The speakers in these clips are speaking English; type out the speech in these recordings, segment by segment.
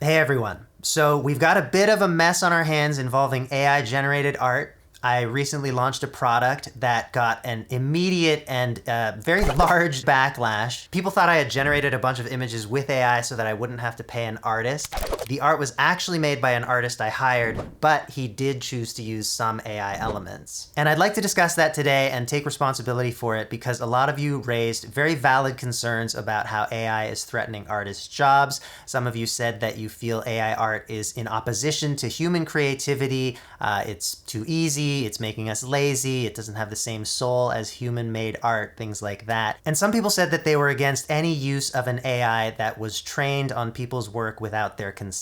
Hey everyone. So we've got a bit of a mess on our hands involving AI generated art. I recently launched a product that got an immediate and very large backlash. People thought I had generated a bunch of images with AI so that I wouldn't have to pay an artist. The art was actually made by an artist I hired, but he did choose to use some AI elements. And I'd like to discuss that today and take responsibility for it because a lot of you raised very valid concerns about how AI is threatening artists' jobs. Some of you said that you feel AI art is in opposition to human creativity. It's too easy. It's making us lazy. It doesn't have the same soul as human-made art, things like that. And some people said that they were against any use of an AI that was trained on people's work without their consent.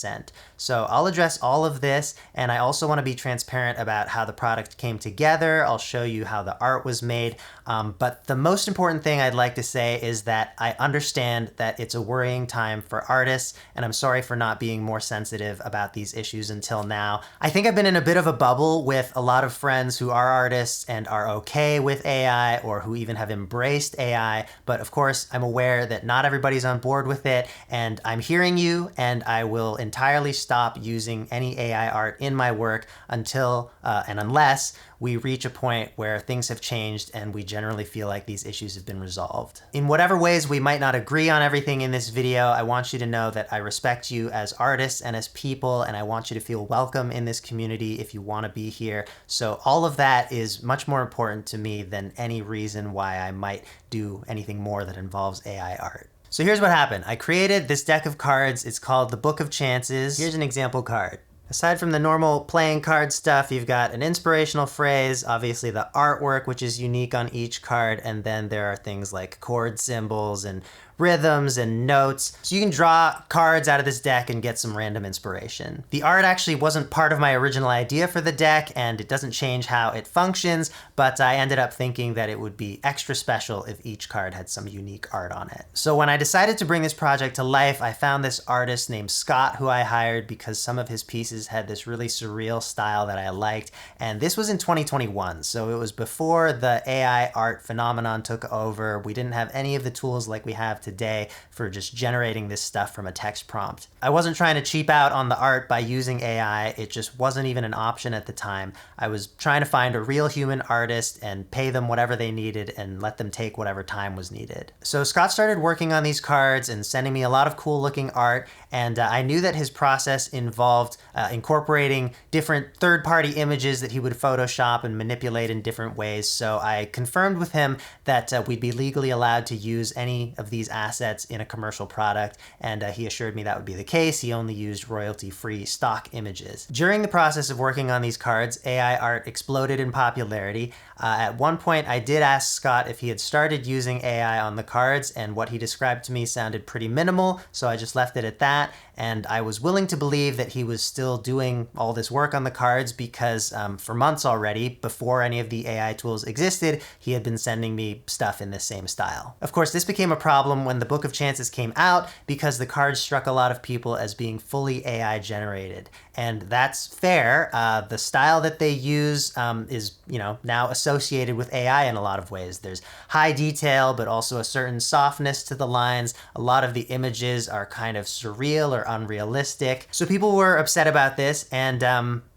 So I'll address all of this, and I also want to be transparent about how the product came together. I'll show you how the art was made. But the most important thing I'd like to say is that I understand that it's a worrying time for artists, and I'm sorry for not being more sensitive about these issues until now. I think I've been in a bit of a bubble with a lot of friends who are artists and are okay with AI or who even have embraced AI. But of course, I'm aware that not everybody's on board with it, and I'm hearing you, and I will entirely stop using any AI art in my work until and unless we reach a point where things have changed and we generally feel like these issues have been resolved. In whatever ways we might not agree on everything in this video, I want you to know that I respect you as artists and as people, and I want you to feel welcome in this community if you want to be here. So all of that is much more important to me than any reason why I might do anything more that involves AI art. So here's what happened. I created this deck of cards. It's called the Book of Chances. Here's an example card. Aside from the normal playing card stuff, you've got an inspirational phrase, obviously the artwork, which is unique on each card, and then there are things like chord symbols and rhythms and notes. So you can draw cards out of this deck and get some random inspiration. The art actually wasn't part of my original idea for the deck, and it doesn't change how it functions, but I ended up thinking that it would be extra special if each card had some unique art on it. So when I decided to bring this project to life, I found this artist named Scott who I hired because some of his pieces had this really surreal style that I liked, and this was in 2021, so it was before the AI art phenomenon took over. We didn't have any of the tools like we have today for just generating this stuff from a text prompt. I wasn't trying to cheap out on the art by using AI, it just wasn't even an option at the time. I was trying to find a real human artist and pay them whatever they needed and let them take whatever time was needed. So Scott started working on these cards and sending me a lot of cool looking art, and I knew that his process involved incorporating different third-party images that he would Photoshop and manipulate in different ways. So I confirmed with him that we'd be legally allowed to use any of these assets in a commercial product, and he assured me that would be the case. He only used royalty-free stock images. During the process of working on these cards, AI art exploded in popularity. At one point, I did ask Scott if he had started using AI on the cards, and what he described to me sounded pretty minimal, so I just left it at that, and I was willing to believe that he was still doing all this work on the cards because for months already, before any of the AI tools existed, he had been sending me stuff in this same style. Of course, this became a problem when the Book of Chances came out because the cards struck a lot of people as being fully AI generated. And that's fair. The style that they use is, now associated with AI in a lot of ways. There's high detail, but also a certain softness to the lines. A lot of the images are kind of surreal or unrealistic. So people were upset about this, and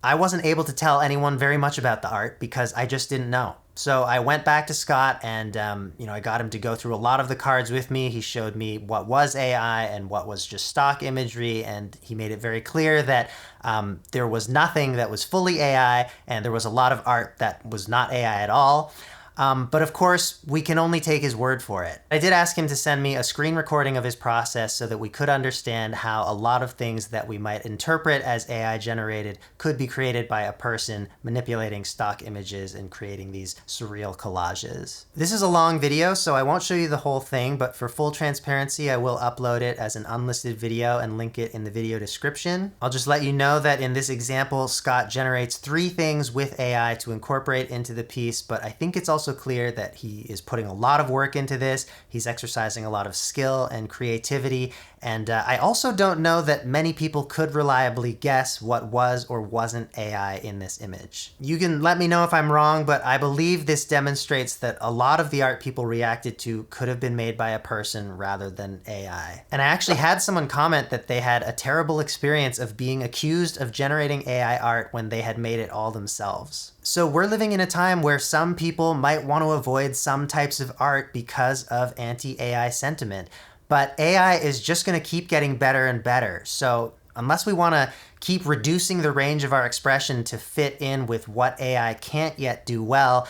I wasn't able to tell anyone very much about the art because I just didn't know. So I went back to Scott and, I got him to go through a lot of the cards with me. He showed me what was AI and what was just stock imagery, and he made it very clear that there was nothing that was fully AI, and there was a lot of art that was not AI at all. But of course, we can only take his word for it. I did ask him to send me a screen recording of his process so that we could understand how a lot of things that we might interpret as AI generated could be created by a person manipulating stock images and creating these surreal collages. This is a long video, so I won't show you the whole thing, but for full transparency, I will upload it as an unlisted video and link it in the video description. I'll just let you know that in this example, Scott generates 3 things with AI to incorporate into the piece, but I think it's also clear that he is putting a lot of work into this. He's exercising a lot of skill and creativity, And I also don't know that many people could reliably guess what was or wasn't AI in this image. You can let me know if I'm wrong, but I believe this demonstrates that a lot of the art people reacted to could have been made by a person rather than AI. And I actually had someone comment that they had a terrible experience of being accused of generating AI art when they had made it all themselves. So we're living in a time where some people might want to avoid some types of art because of anti-AI sentiment, but AI is just going to keep getting better and better. So unless we want to keep reducing the range of our expression to fit in with what AI can't yet do well,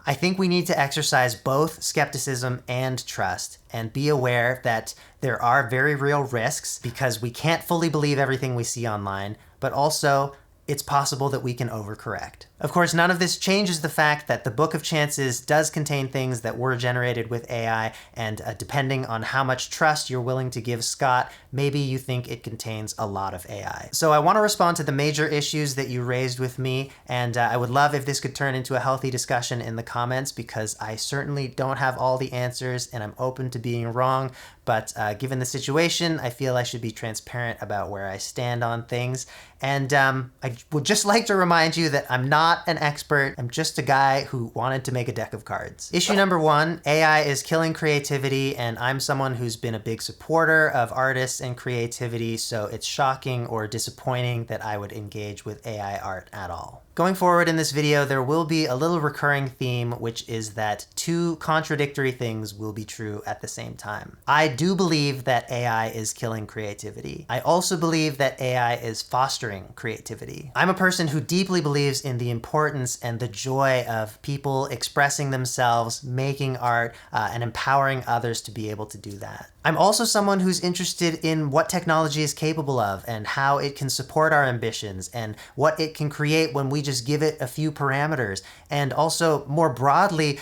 I think we need to exercise both skepticism and trust and be aware that there are very real risks because we can't fully believe everything we see online, but also it's possible that we can overcorrect. Of course, none of this changes the fact that the Book of Chances does contain things that were generated with AI, and depending on how much trust you're willing to give Scott, maybe you think it contains a lot of AI. So I want to respond to the major issues that you raised with me, and I would love if this could turn into a healthy discussion in the comments, because I certainly don't have all the answers and I'm open to being wrong, but given the situation, I feel I should be transparent about where I stand on things. And I would just like to remind you that I'm not an expert. I'm just a guy who wanted to make a deck of cards. Issue number 1, AI is killing creativity, and I'm someone who's been a big supporter of artists and creativity, so it's shocking or disappointing that I would engage with AI art at all. Going forward in this video, there will be a little recurring theme, which is that two contradictory things will be true at the same time. I do believe that AI is killing creativity. I also believe that AI is fostering creativity. I'm a person who deeply believes in the importance and the joy of people expressing themselves, making art, and empowering others to be able to do that. I'm also someone who's interested in what technology is capable of and how it can support our ambitions and what it can create when we just give it a few parameters. And also, more broadly,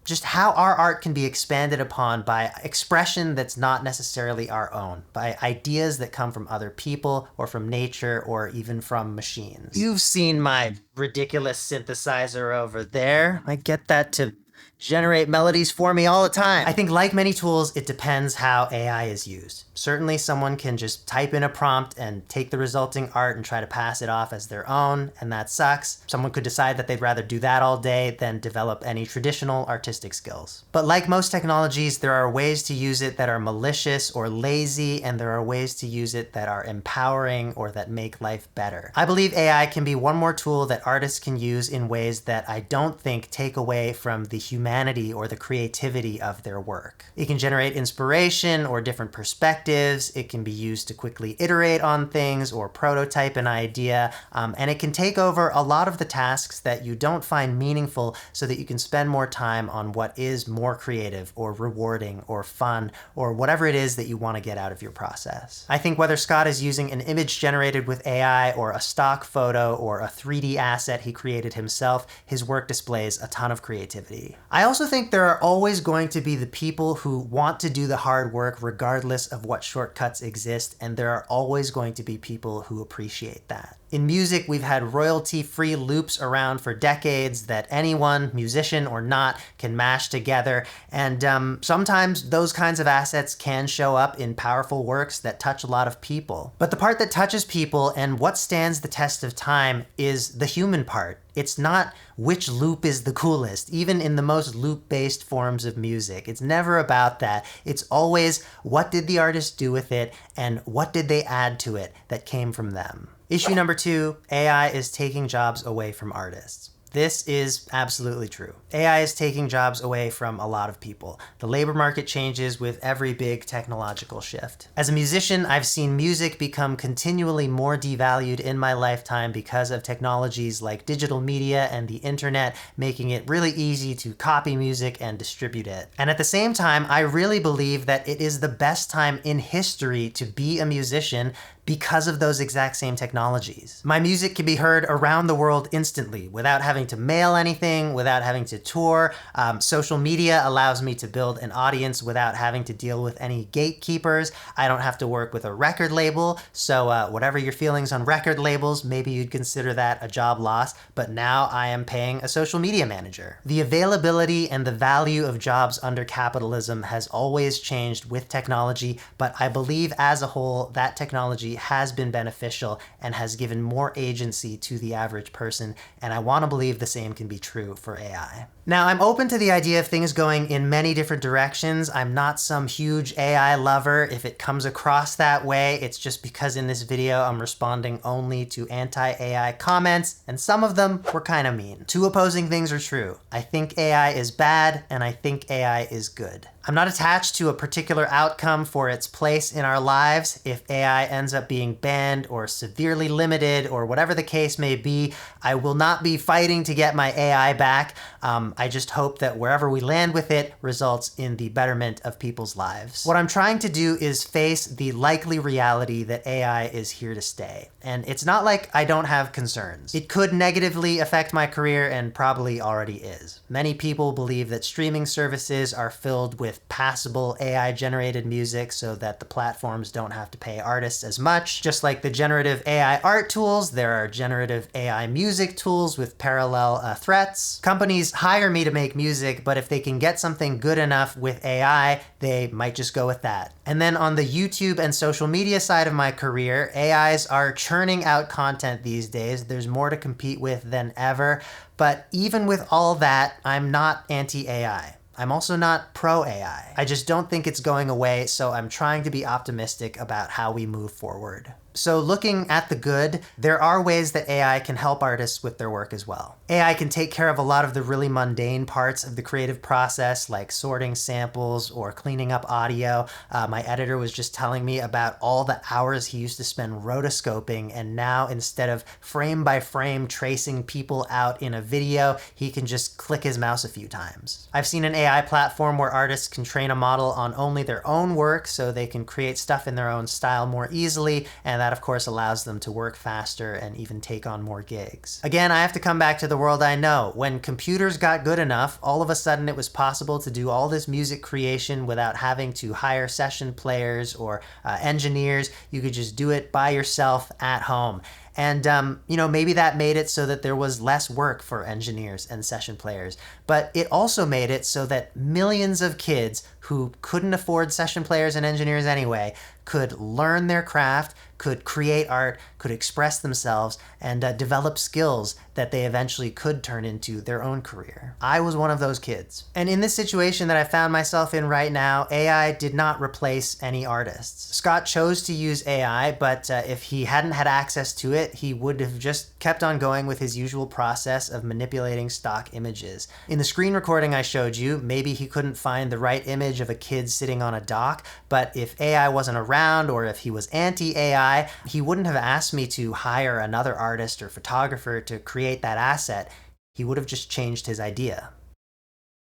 just how our art can be expanded upon by expression that's not necessarily our own, by ideas that come from other people or from nature or even from machines. You've seen my ridiculous synthesizer over there. I get that to generate melodies for me all the time. I think like many tools, it depends how AI is used. Certainly someone can just type in a prompt and take the resulting art and try to pass it off as their own, and that sucks. Someone could decide that they'd rather do that all day than develop any traditional artistic skills. But like most technologies, there are ways to use it that are malicious or lazy, and there are ways to use it that are empowering or that make life better. I believe AI can be one more tool that artists can use in ways that I don't think take away from the humanity or the creativity of their work. It can generate inspiration or different perspectives. It can be used to quickly iterate on things or prototype an idea, and it can take over a lot of the tasks that you don't find meaningful so that you can spend more time on what is more creative or rewarding or fun or whatever it is that you want to get out of your process. I think whether Scott is using an image generated with AI or a stock photo or a 3D asset he created himself, his work displays a ton of creativity. I also think there are always going to be the people who want to do the hard work regardless of what shortcuts exist, and there are always going to be people who appreciate that. In music, we've had royalty-free loops around for decades that anyone, musician or not, can mash together, and sometimes those kinds of assets can show up in powerful works that touch a lot of people. But the part that touches people and what stands the test of time is the human part. It's not which loop is the coolest, even in the most loop-based forms of music. It's never about that. It's always what did the artist do with it and what did they add to it that came from them. Issue number 2, AI is taking jobs away from artists. This is absolutely true. AI is taking jobs away from a lot of people. The labor market changes with every big technological shift. As a musician, I've seen music become continually more devalued in my lifetime because of technologies like digital media and the internet, making it really easy to copy music and distribute it. And at the same time, I really believe that it is the best time in history to be a musician because of those exact same technologies. My music can be heard around the world instantly without having to mail anything, without having to tour. Social media allows me to build an audience without having to deal with any gatekeepers. I don't have to work with a record label, so whatever your feelings on record labels, maybe you'd consider that a job loss, but now I am paying a social media manager. The availability and the value of jobs under capitalism has always changed with technology, but I believe as a whole that technology has been beneficial and has given more agency to the average person, and I want to believe the same can be true for AI. Now, I'm open to the idea of things going in many different directions. I'm not some huge AI lover. If it comes across that way, it's just because in this video I'm responding only to anti-AI comments, and some of them were kind of mean. Two opposing things are true. I think AI is bad, and I think AI is good. I'm not attached to a particular outcome for its place in our lives. If AI ends up being banned or severely limited or whatever the case may be, I will not be fighting to get my AI back. I just hope that wherever we land with it results in the betterment of people's lives. What I'm trying to do is face the likely reality that AI is here to stay. And it's not like I don't have concerns. It could negatively affect my career and probably already is. Many people believe that streaming services are filled with passable AI-generated music so that the platforms don't have to pay artists as much. Just like the generative AI art tools, there are generative AI music tools with parallel threats. Companies hire me to make music, but if they can get something good enough with AI, they might just go with that. And then on the YouTube and social media side of my career, AIs are churning out content these days. There's more to compete with than ever. But even with all that, I'm not anti-AI. I'm also not pro-AI. I just don't think it's going away, so I'm trying to be optimistic about how we move forward. So looking at the good, there are ways that AI can help artists with their work as well. AI can take care of a lot of the really mundane parts of the creative process, like sorting samples or cleaning up audio. My editor was just telling me about all the hours he used to spend rotoscoping, and now instead of frame by frame tracing people out in a video, he can just click his mouse a few times. I've seen an AI platform where artists can train a model on only their own work so they can create stuff in their own style more easily, and that of course allows them to work faster and even take on more gigs. Again, I have to come back to the world I know. When computers got good enough, all of a sudden it was possible to do all this music creation without having to hire session players or engineers. You could just do it by yourself at home. And, maybe that made it so that there was less work for engineers and session players. But it also made it so that millions of kids who couldn't afford session players and engineers anyway could learn their craft, could create art, could express themselves, and develop skills that they eventually could turn into their own career. I was one of those kids. And in this situation that I found myself in right now, AI did not replace any artists. Scott chose to use AI, but if he hadn't had access to it, he would have just kept on going with his usual process of manipulating stock images. In the screen recording I showed you, maybe he couldn't find the right image of a kid sitting on a dock, but if AI wasn't around or if he was anti-AI, he wouldn't have asked me to hire another artist or photographer to create that asset. He would have just changed his idea.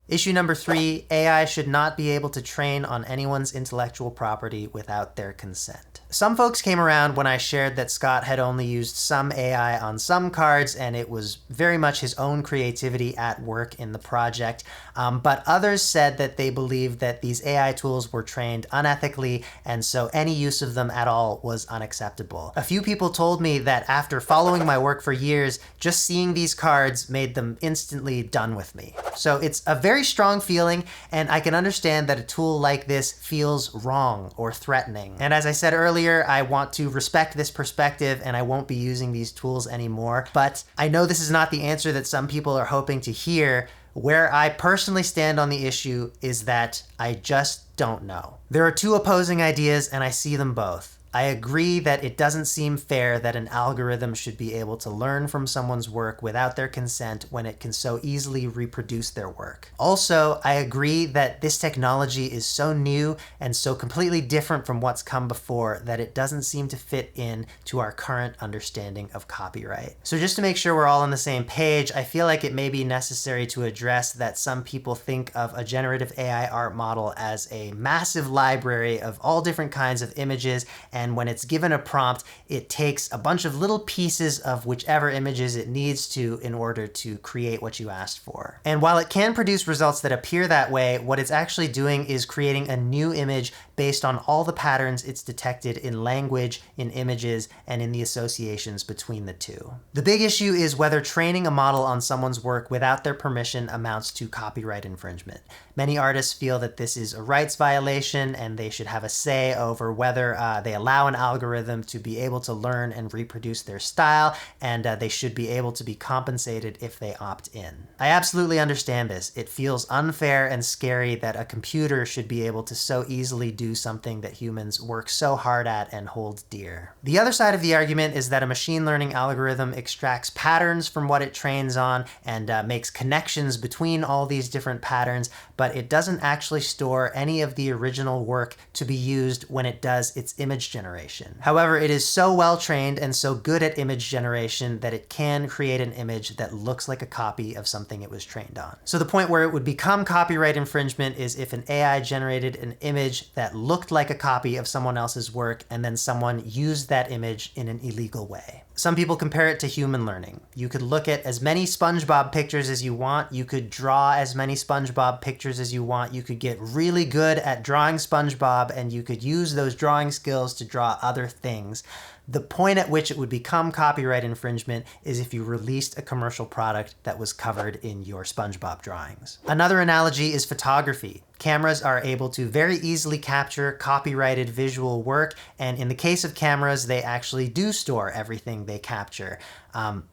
Issue number 3, AI should not be able to train on anyone's intellectual property without their consent. Some folks came around when I shared that Scott had only used some AI on some cards and it was very much his own creativity at work in the project. But others said that they believed that these AI tools were trained unethically and so any use of them at all was unacceptable. A few people told me that after following my work for years, just seeing these cards made them instantly done with me. So it's a very strong feeling, and I can understand that a tool like this feels wrong or threatening. And as I said earlier, I want to respect this perspective and I won't be using these tools anymore. But I know this is not the answer that some people are hoping to hear. Where I personally stand on the issue is that I just don't know. There are two opposing ideas and I see them both. I agree that it doesn't seem fair that an algorithm should be able to learn from someone's work without their consent when it can so easily reproduce their work. Also, I agree that this technology is so new and so completely different from what's come before that it doesn't seem to fit in to our current understanding of copyright. So just to make sure we're all on the same page, I feel like it may be necessary to address that some people think of a generative AI art model as a massive library of all different kinds of images, and when it's given a prompt, it takes a bunch of little pieces of whichever images it needs to in order to create what you asked for. And while it can produce results that appear that way, what it's actually doing is creating a new image based on all the patterns it's detected in language, in images, and in the associations between the two. The big issue is whether training a model on someone's work without their permission amounts to copyright infringement. Many artists feel that this is a rights violation and they should have a say over whether they allow an algorithm to be able to learn and reproduce their style, and they should be able to be compensated if they opt in. I absolutely understand this. It feels unfair and scary that a computer should be able to so easily do something that humans work so hard at and hold dear. The other side of the argument is that a machine learning algorithm extracts patterns from what it trains on and makes connections between all these different patterns, but it doesn't actually store any of the original work to be used when it does its image generation. However, it is so well trained and so good at image generation that it can create an image that looks like a copy of something it was trained on. So the point where it would become copyright infringement is if an AI generated an image that looked like a copy of someone else's work and then someone used that image in an illegal way. Some people compare it to human learning. You could look at as many SpongeBob pictures as you want. You could draw as many SpongeBob pictures as you want. You could get really good at drawing SpongeBob, and you could use those drawing skills to draw other things. The point at which it would become copyright infringement is if you released a commercial product that was covered in your SpongeBob drawings. Another analogy is photography. Cameras are able to very easily capture copyrighted visual work, and in the case of cameras, they actually do store everything they capture.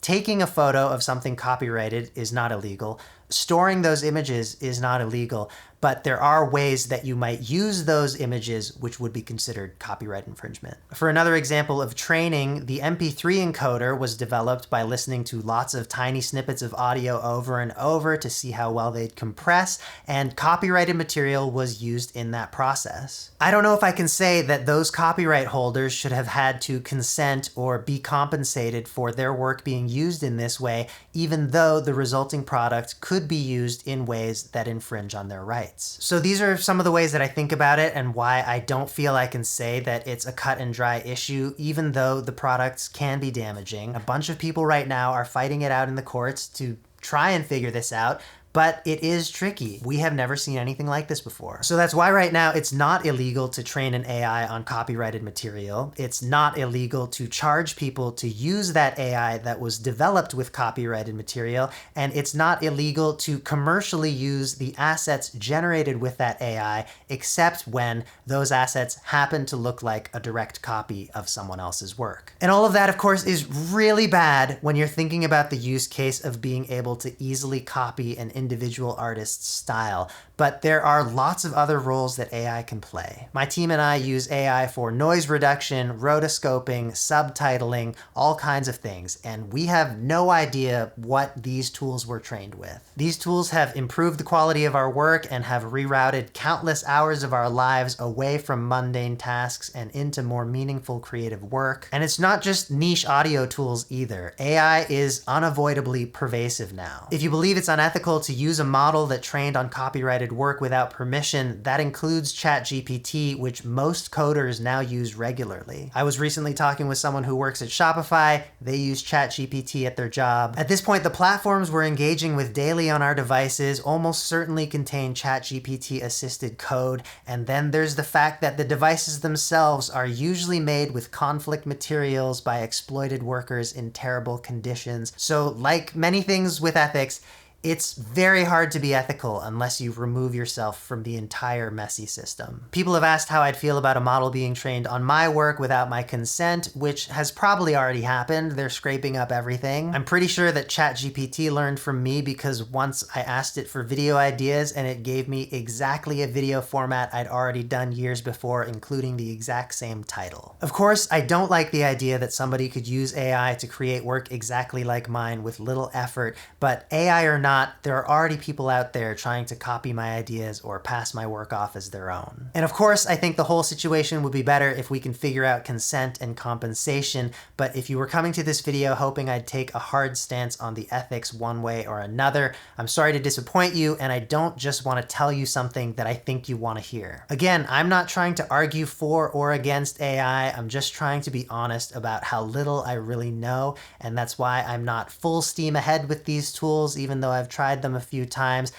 Taking a photo of something copyrighted is not illegal. Storing those images is not illegal, but there are ways that you might use those images which would be considered copyright infringement. For another example of training, the MP3 encoder was developed by listening to lots of tiny snippets of audio over and over to see how well they'd compress, and copyrighted material was used in that process. I don't know if I can say that those copyright holders should have had to consent or be compensated for their work being used in this way, even though the resulting product could be used in ways that infringe on their rights. So these are some of the ways that I think about it and why I don't feel I can say that it's a cut and dry issue, even though the products can be damaging. A bunch of people right now are fighting it out in the courts to try and figure this out, but it is tricky. We have never seen anything like this before. So that's why right now it's not illegal to train an AI on copyrighted material. It's not illegal to charge people to use that AI that was developed with copyrighted material, and it's not illegal to commercially use the assets generated with that AI, except when those assets happen to look like a direct copy of someone else's work. And all of that, of course, is really bad when you're thinking about the use case of being able to easily copy an individual artist's style, but there are lots of other roles that AI can play. My team and I use AI for noise reduction, rotoscoping, subtitling, all kinds of things, and we have no idea what these tools were trained with. These tools have improved the quality of our work and have rerouted countless hours of our lives away from mundane tasks and into more meaningful creative work. And it's not just niche audio tools either. AI is unavoidably pervasive now. If you believe it's unethical to use a model that trained on copyrighted work without permission, that includes ChatGPT, which most coders now use regularly. I was recently talking with someone who works at Shopify. They use ChatGPT at their job. At this point, the platforms we're engaging with daily on our devices almost certainly contain ChatGPT-assisted code, and then there's the fact that the devices themselves are usually made with conflict materials by exploited workers in terrible conditions. So, like many things with ethics, it's very hard to be ethical unless you remove yourself from the entire messy system. People have asked how I'd feel about a model being trained on my work without my consent, which has probably already happened. They're scraping up everything. I'm pretty sure that ChatGPT learned from me because once I asked it for video ideas and it gave me exactly a video format I'd already done years before, including the exact same title. Of course, I don't like the idea that somebody could use AI to create work exactly like mine with little effort, but AI or not, not, there are already people out there trying to copy my ideas or pass my work off as their own. And of course, I think the whole situation would be better if we can figure out consent and compensation, but if you were coming to this video hoping I'd take a hard stance on the ethics one way or another, I'm sorry to disappoint you, and I don't just want to tell you something that I think you want to hear. Again, I'm not trying to argue for or against AI, I'm just trying to be honest about how little I really know, and that's why I'm not full steam ahead with these tools, even though I've tried them a few times.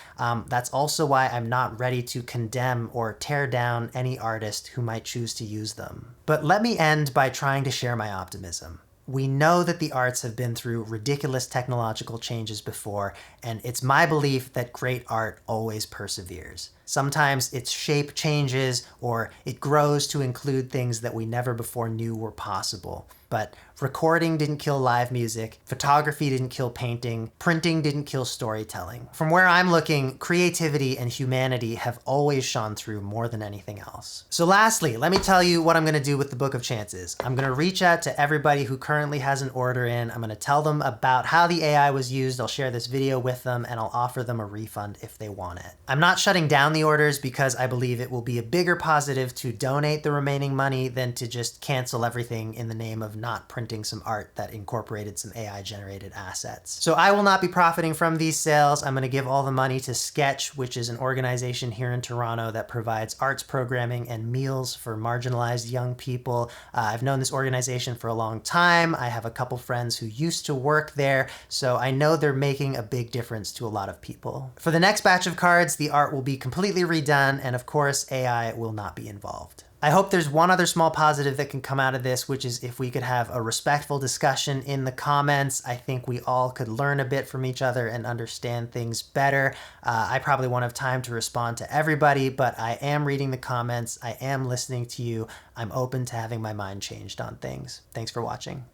That's also why I'm not ready to condemn or tear down any artist who might choose to use them. But let me end by trying to share my optimism. We know that the arts have been through ridiculous technological changes before, and it's my belief that great art always perseveres. Sometimes its shape changes or it grows to include things that we never before knew were possible. But recording didn't kill live music, photography didn't kill painting, printing didn't kill storytelling. From where I'm looking, creativity and humanity have always shone through more than anything else. So lastly, let me tell you what I'm gonna do with the Book of Chances. I'm gonna reach out to everybody who currently has an order in. I'm gonna tell them about how the AI was used. I'll share this video with them and I'll offer them a refund if they want it. I'm not shutting down the orders because I believe it will be a bigger positive to donate the remaining money than to just cancel everything in the name of not printing some art that incorporated some AI generated assets. So I will not be profiting from these sales. I'm gonna give all the money to Sketch, which is an organization here in Toronto that provides arts programming and meals for marginalized young people. I've known this organization for a long time. I have a couple friends who used to work there, so I know they're making a big difference to a lot of people. For the next batch of cards, the art will be completely redone, and of course, AI will not be involved. I hope there's one other small positive that can come out of this, which is if we could have a respectful discussion in the comments. I think we all could learn a bit from each other and understand things better. I probably won't have time to respond to everybody, but I am reading the comments. I am listening to you. I'm open to having my mind changed on things. Thanks for watching.